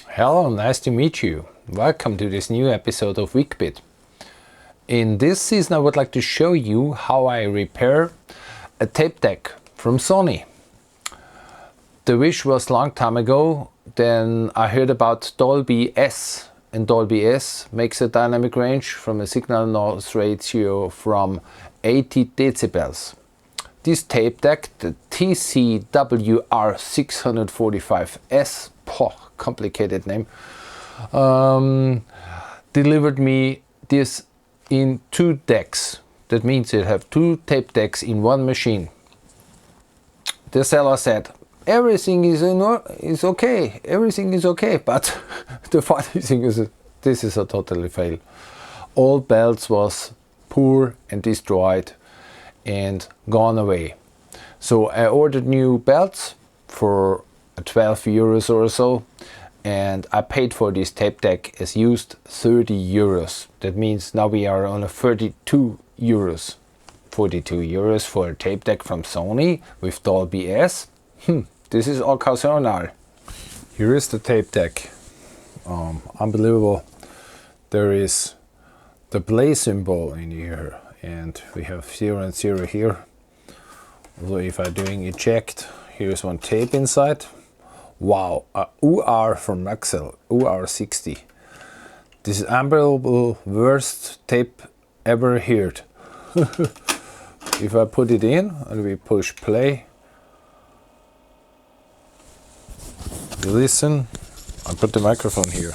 Hello, nice to meet you. Welcome to this new episode of Weekbit. In this season I would like to show you how I repair a tape deck from Sony. The wish was a long time ago, then I heard about Dolby S, and Dolby S makes a dynamic range from a signal noise ratio from 80 decibels. This tape deck, the wr645s, complicated name, delivered me this in 2 decks. That means you have 2 tape decks in one machine. The seller said everything is okay, everything is okay, but the funny thing is this is a totally fail. All belts was poor and destroyed and gone away. So I ordered new belts for 12 euros or so, and I paid for this tape deck as used 30 euros. That means now we are on a 32 euros. 42 euros for a tape deck from Sony with Dolby S. This is occasional. Here is the tape deck. Unbelievable. There is the play symbol in here, and we have 0 and 0 here. So if I'm doing eject, here's one tape inside. Wow, UR from Maxell, UR60. This is unbelievable, worst tape ever heard. If I put it in and we push play, you listen. I put the microphone here.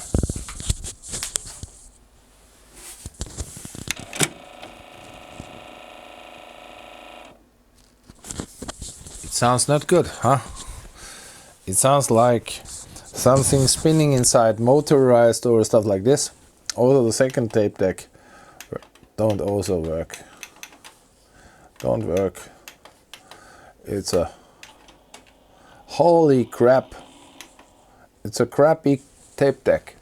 It sounds not good, huh? It sounds like something spinning inside, motorized or stuff like this. Also the second tape deck don't also work. Don't work. It's a holy crap. It's a crappy tape deck.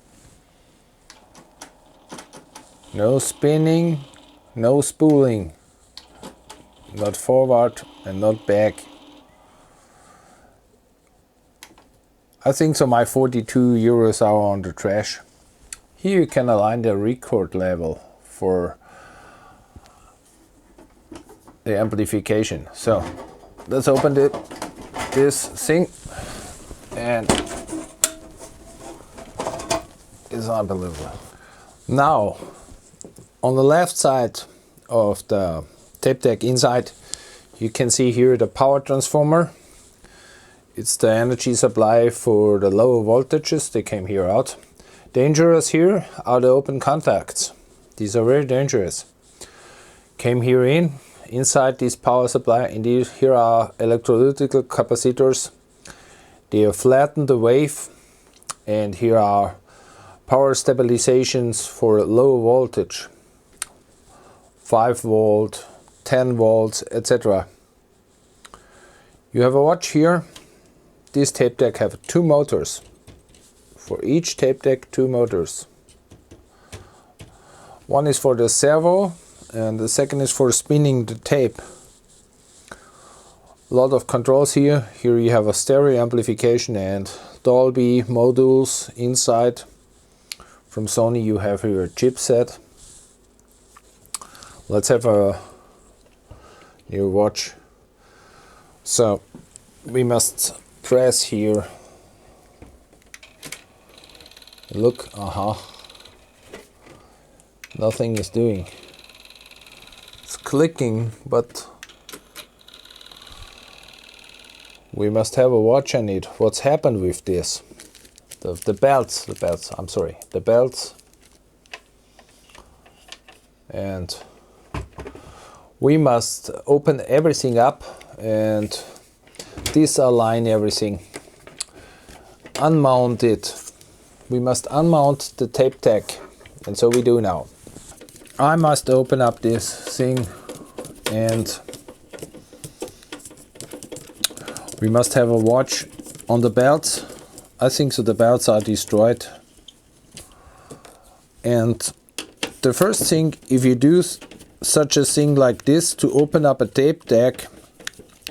No spinning, no spooling. Not forward and not back. I think so my 42 euros are on the trash. Here you can align the record level for the amplification. So let's open this thing, and it's unbelievable. Now on the left side of the tape deck inside, you can see here the power transformer. It's the energy supply for the lower voltages. They came here out. Dangerous here are the open contacts. These are very dangerous. Came here inside this power supply, and here are electrolytical capacitors. They have flattened the wave, and here are power stabilizations for low voltage, 5 volt, 10 volts, etc. You have a watch here. This tape deck have 2 motors. For each tape deck, 2 motors. One is for the servo, and the second is for spinning the tape. A lot of controls here. Here you have a stereo amplification and Dolby modules inside. From Sony you have here a chipset. Let's have a new watch. So we must press here. Look, nothing is doing. It's clicking, but we must have a watch on it. What's happened with this? The belts, and we must open everything up and disalign everything, unmount it. We must unmount the tape deck, and so we do now. I must open up this thing, and we must have a watch on the belts. I think so the belts are destroyed. And the first thing, if you do such a thing like this to open up a tape deck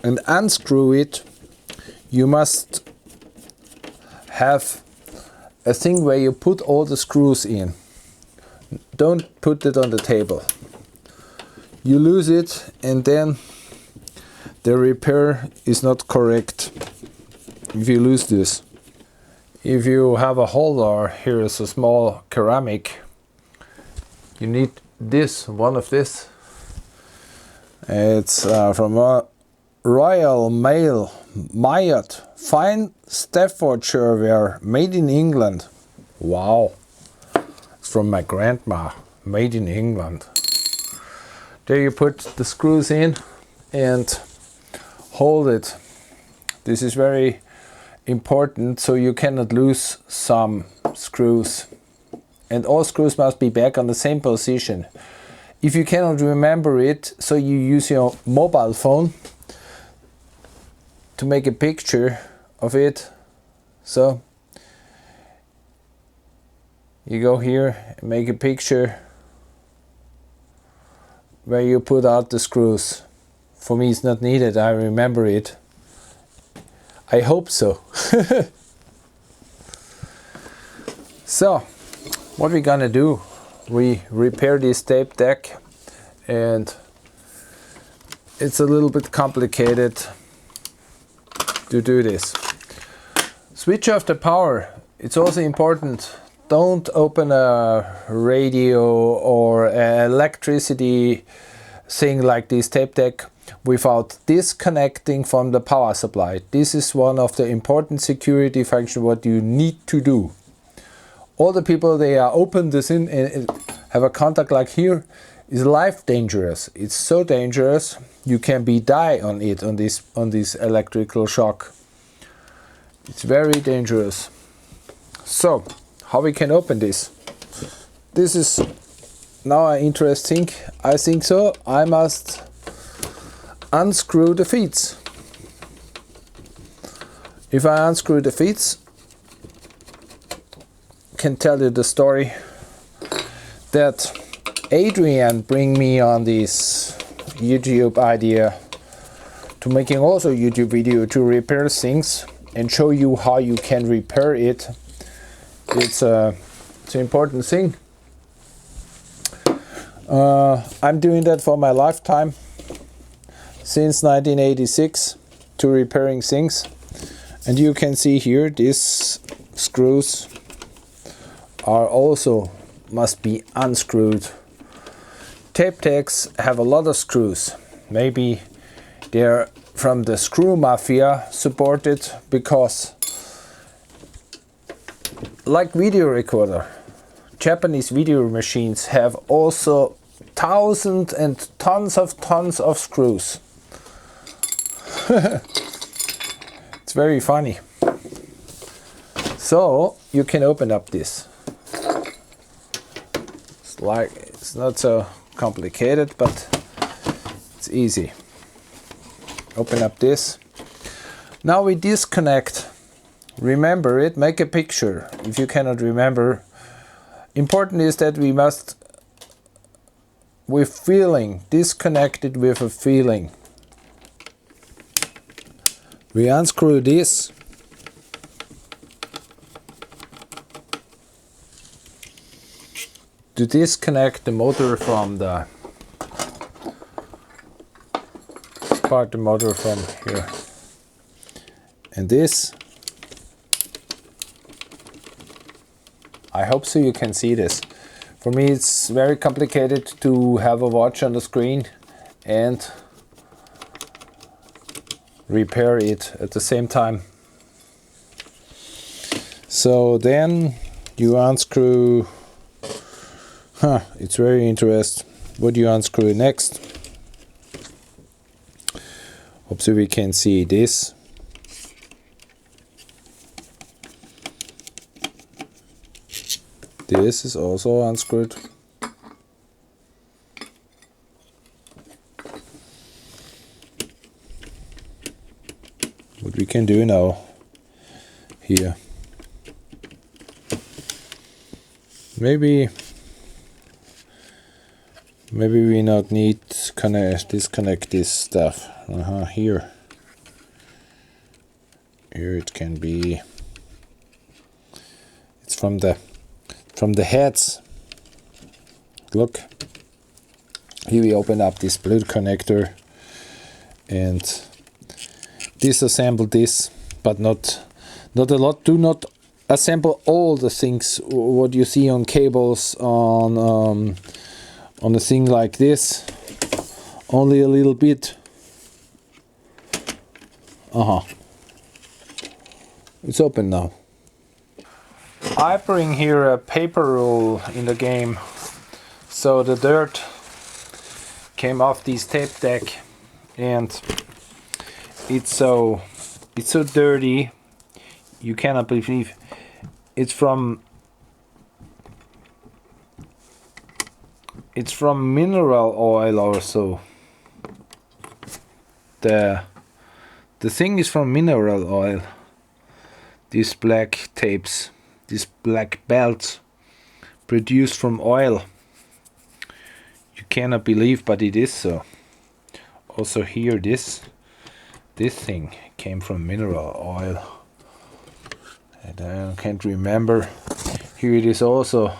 and unscrew it, you must have a thing where you put all the screws in. Don't put it on the table. You lose it and then the repair is not correct if you lose this. If you have a holder, here is a small ceramic, you need one of this. It's from a Royal Mail Mayotte fine Staffordshire ware, made in England. Wow, it's from my grandma, made in England. There you put the screws in and hold it. This is very important, so you cannot lose some screws. And all screws must be back on the same position. If you cannot remember it, so you use your mobile phone to make a picture of it. So you go here and make a picture where you put out the screws. For me it's not needed, I remember it. I hope so. So what we're gonna do, we repair this tape deck, and it's a little bit complicated to do this. Switch off the power. It's also important. Don't open a radio or an electricity thing like this tape deck without disconnecting from the power supply. This is one of the important security functions what you need to do. All the people they are open this in and have a contact like here is life dangerous. It's so dangerous you can be die on it, on this electrical shock. It's very dangerous. So how we can open this? This is now an interesting. I think so. I must unscrew the feet. If I unscrew the feet, can tell you the story that Adrian bring me on this YouTube idea to making also YouTube video to repair things and show you how you can repair it. It's an important thing. I'm doing that for my lifetime since 1986 to repairing things, and you can see here these screws are also must be unscrewed. Tape decks have a lot of screws. Maybe they're from the screw mafia supported, because like video recorder, Japanese video machines have also thousands and tons of screws. It's very funny. So you can open up this. It's not so complicated, but it's easy. Open up this. Now we disconnect. Remember it, make a picture if you cannot remember. Important is that we must, with feeling, disconnect it with a feeling. We unscrew this. To disconnect the motor from the part the motor from here, and this, I hope so you can see this. For me it's very complicated to have a watch on the screen and repair it at the same time. So then you unscrew. It's very interesting. What do you unscrew next? Hope so we can see this. This is also unscrewed. What we can do now here. Maybe we not need disconnect this stuff. Here it can be. It's from the heads. Look, here we open up this blue connector and disassemble this, but not a lot. Do not assemble all the things what you see on cables on a thing like this. Only a little bit. It's open now. I bring here a paper roll in the game, so the dirt came off this tape deck, and it's so dirty you cannot believe. It's from mineral oil or so. The thing is from mineral oil. These black tapes, these black belts produced from oil. You cannot believe, but it is so. Also here, this thing came from mineral oil. And I can't remember. Here it is also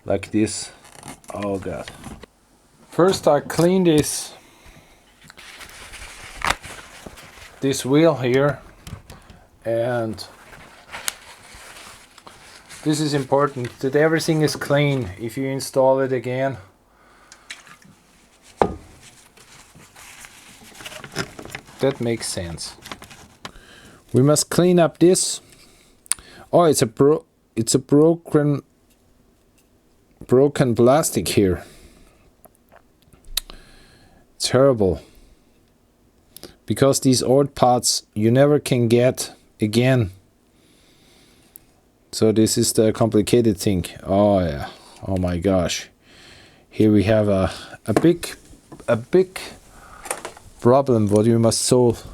like this. Oh god. First I clean this wheel here, and this is important that everything is clean if you install it again. That makes sense. We must clean up this. Oh, it's a broken plastic here. It's terrible. Because these old parts you never can get again. So this is the complicated thing. Oh yeah. Oh my gosh. Here we have a big problem what you must solve.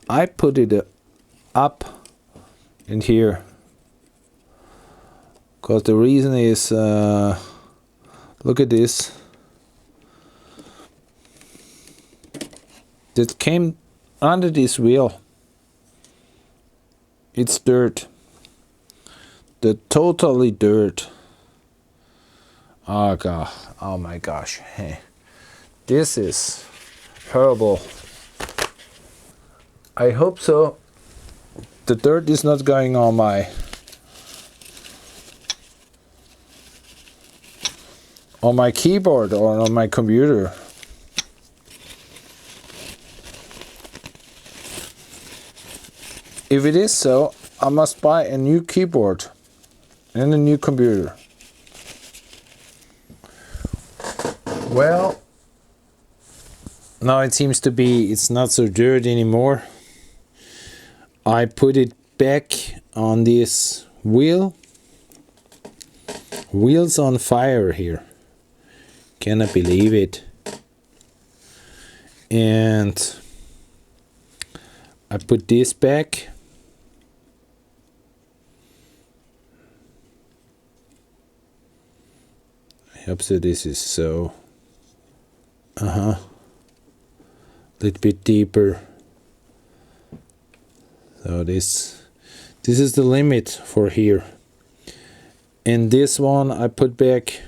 I put it up in here because the reason is look at this. That came under this wheel. It's dirt. The totally dirt. Oh god. Oh my gosh. Hey. This is horrible. I hope so. The dirt is not going on my keyboard or on my computer. If it is so, I must buy a new keyboard and a new computer. Well, now it seems to be it's not so dirty anymore. I put it back on this wheel. Wheels on fire here. Cannot believe it. And I put this back. I hope so this is so. A little bit deeper. So this is the limit for here. And this one I put back.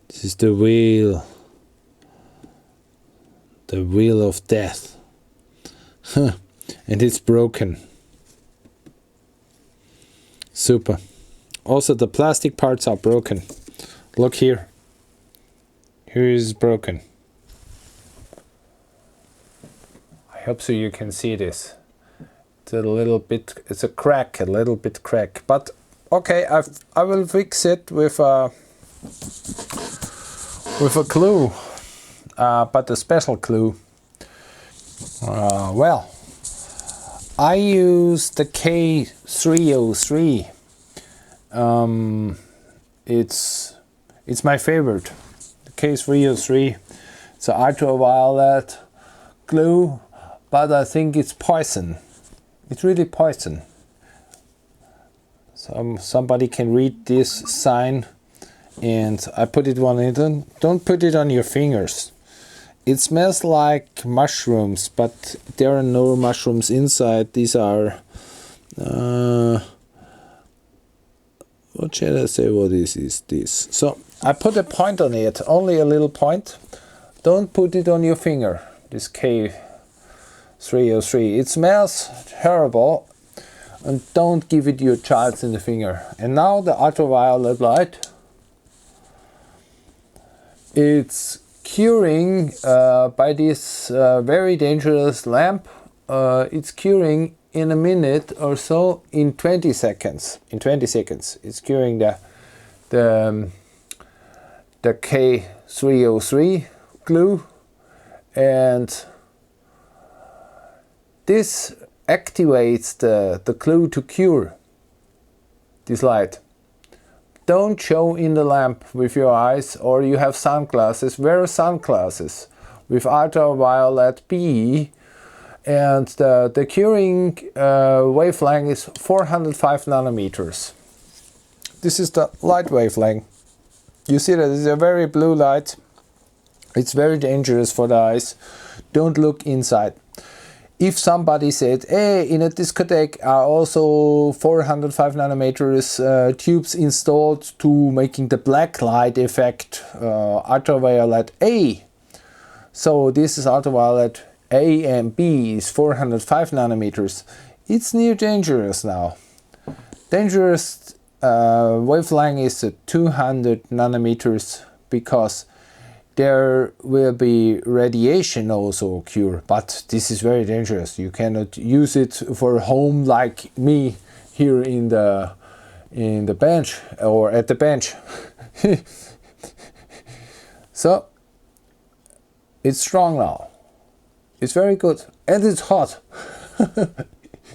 This is the wheel. The wheel of death. And it's broken. Super. Also the plastic parts are broken. Look here. Here is broken. I hope so you can see this. It's a little bit, it's a crack, a little bit crack. But okay, I will fix it with a glue, but a special glue. Well, I use the K303. It's my favorite. The K303. It's an ultraviolet glue, but I think it's poison. It's really poison. Somebody can read this sign, and I put it on it. Don't put it on your fingers. It smells like mushrooms, but there are no mushrooms inside. These are what shall I say? What is this? So I put a point on it, only a little point. Don't put it on your finger. This K303. It smells terrible, and don't give it your child in the finger. And now the ultraviolet light. It's curing by this very dangerous lamp. It's curing in a minute or so, in 20 seconds. In 20 seconds, it's curing the K303 glue, and this activates the glue to cure this light. Don't show in the lamp with your eyes, or you have sunglasses. Wear sunglasses with ultraviolet B, and the curing wavelength is 405 nanometers. This is the light wavelength. You see that it's a very blue light. It's very dangerous for the eyes. Don't look inside. If somebody said, hey, in a discotheque are also 405 nanometers tubes installed to making the black light effect ultraviolet A. So this is ultraviolet A and B is 405 nanometers. It's near dangerous now. Dangerous wavelength is 200 nanometers, because there will be radiation also occur, but this is very dangerous. You cannot use it for home like me here in the bench or at the bench. So it's strong now. It's very good, and it's hot.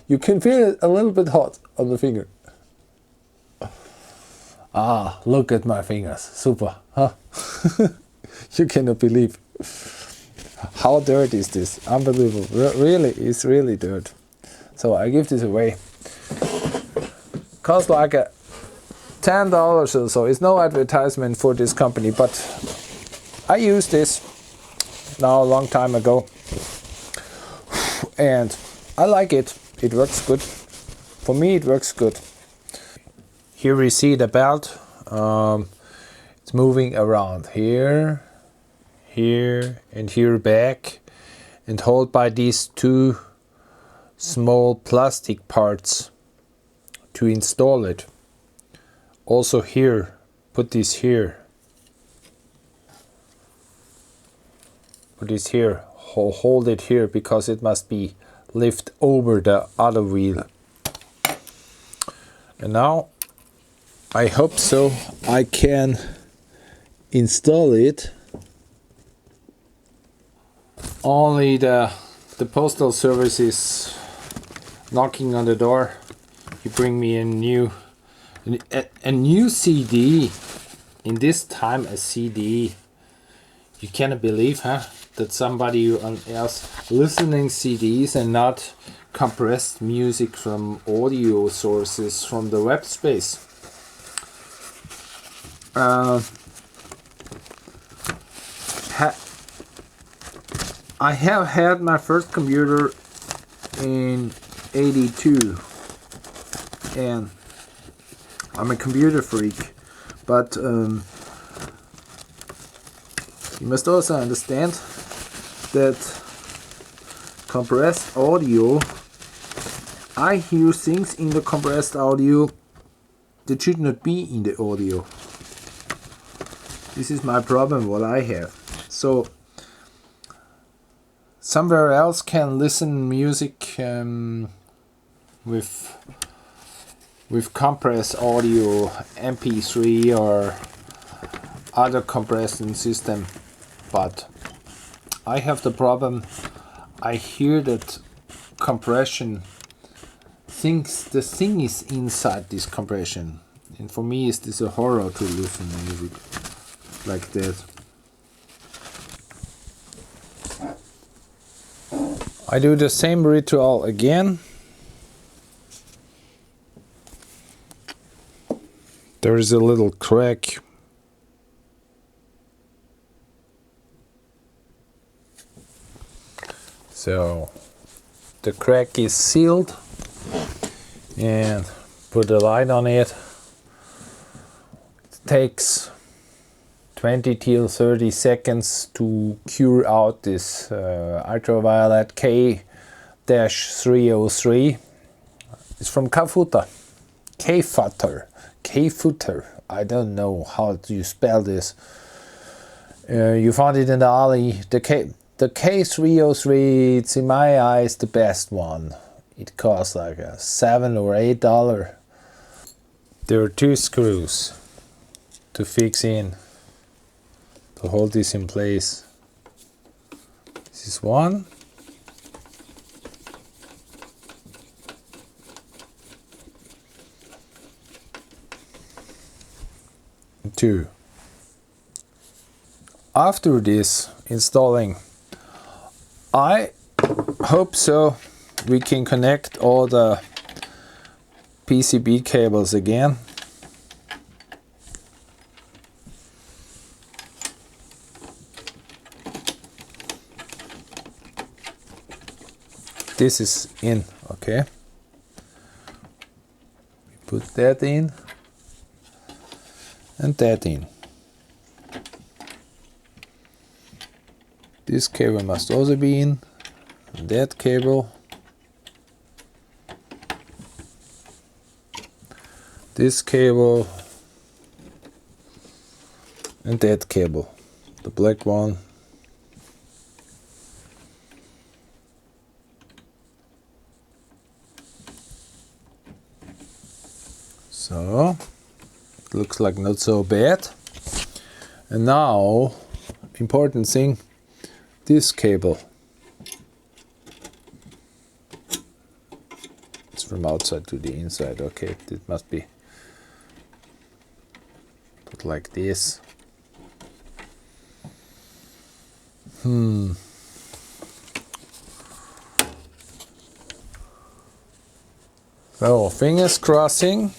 You can feel it a little bit hot on the finger. Ah, look at my fingers. Super, huh? You cannot believe how dirty is this. Unbelievable. Really, it's really dirt. So I give this away. Cost like $10 or so. It's no advertisement for this company, but I used this now a long time ago, and I like it. It works good. For me, it works good. Here we see the belt. It's moving around here, here, and here back, and held by these two small plastic parts to install it. Also here, put this here. Put this here, hold it here, because it must be lift over the other wheel. And now I hope so I can install it. Only the postal service is knocking on the door. He bring me a new CD. In this time, a CD. You cannot believe, huh? That somebody else listening CDs and not compressed music from audio sources from the web space. I have had my first computer in '82, and I'm a computer freak, but you must also understand that compressed audio, I hear things in the compressed audio that should not be in the audio. This is my problem, what I have. So somewhere else can listen music with compressed audio, MP3 or other compression system, but I have the problem. I hear that compression thinks the thing is inside this compression, and for me is this a horror to listen to music like that. I do the same ritual again. There is a little crack. So the crack is sealed, and put a light on it. It takes 20 till 30 seconds to cure out this ultraviolet K-303. It's from Kafuter. Kafuter. I don't know how you spell this. You found it in the Ali. The K303, it's in my eyes the best one. It costs like $7 or $8. There are 2 screws to fix in to hold this in place. This is one. And 2. After this installing, I hope so we can connect all the PCB cables again. This is in, okay. Put that in and that in. This cable must also be in, and that cable. This cable and that cable, the black one. So it looks like not so bad. And now, important thing, this cable. It's from outside to the inside. Okay, it must be put like this. So fingers crossing.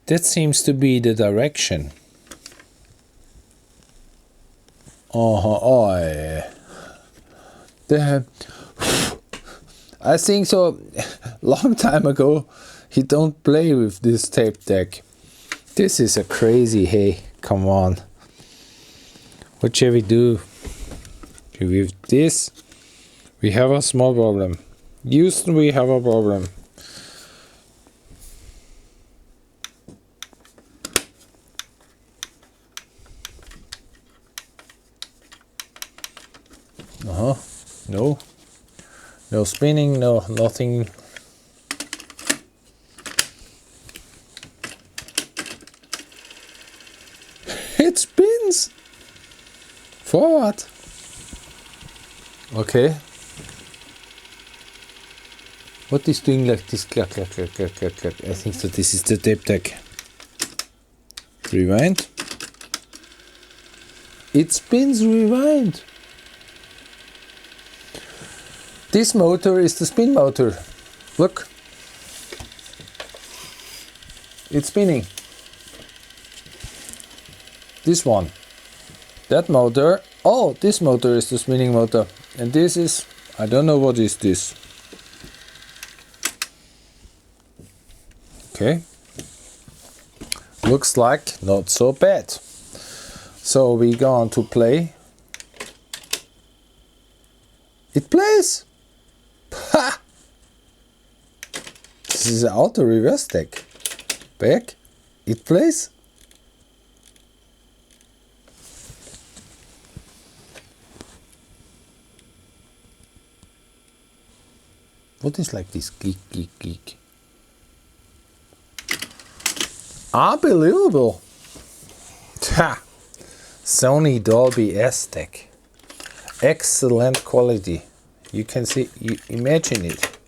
That seems to be the direction. I think so. Long time ago, he don't play with this tape deck. This is a crazy. Hey, come on. What shall we do? With this, we have a small problem. Houston, we have a problem. No spinning, no nothing. It spins forward. Okay. What is doing like this? Clack, clack, clack, clack, clack, clack. I think so. This is the tape deck. Rewind. It spins. Rewind. This motor is the spin motor. Look. It's spinning. This one. That motor. Oh, this motor is the spinning motor. And this is, I don't know what is this. Okay. Looks like not so bad. So we go on to play. It plays. Ha! This is an auto reverse deck. Back. It plays. What is like this geek, geek, geek? Unbelievable! Ha! Sony Dolby S deck. Excellent quality. You can see, you imagine it.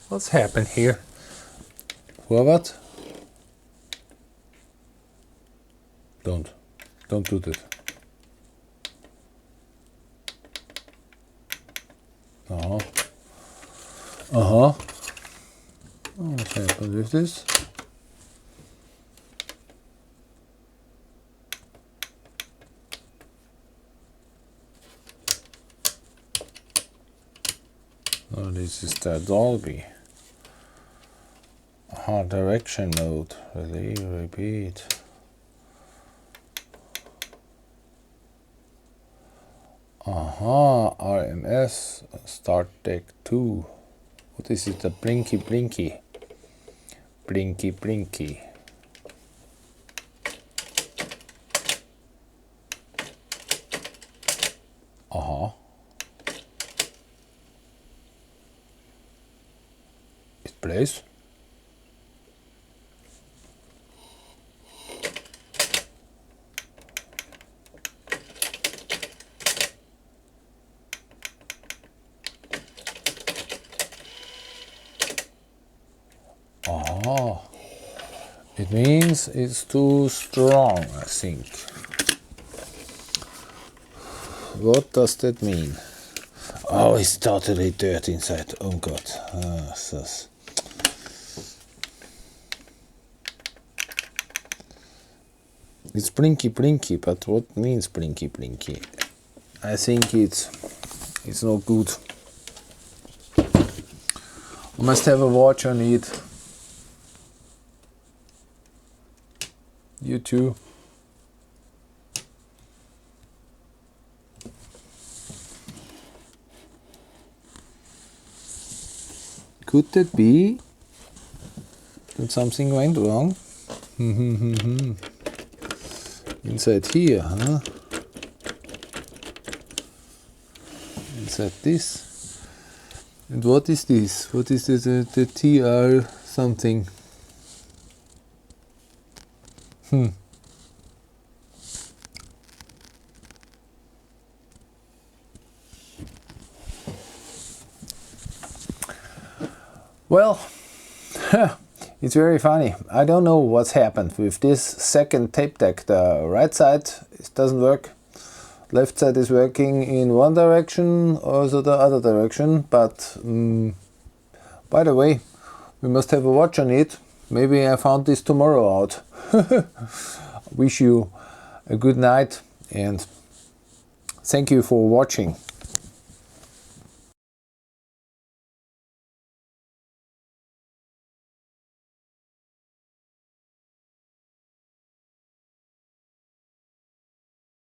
What's happened here? Forward. Don't do that. What happened with this? Oh, this is the Dolby. Direction mode. Relay, repeat. RMS. Start deck 2. What is it? The blinky blinky. Blinky blinky. It plays. It means it's too strong, I think. What does that mean? Oh, it's totally dirty inside. Oh God. It's blinky blinky, but what means blinky blinky? I think it's not good. I must have a watch on it. You too. Could that be that something went wrong? Inside here, huh? Inside this. And what is this? What is the TR something? Well, it's very funny. I don't know what's happened with this second tape deck. The right side it doesn't work. Left side is working in one direction, also the other direction. But by the way, we must have a watch on it. Maybe I found this tomorrow out. Wish you a good night and thank you for watching.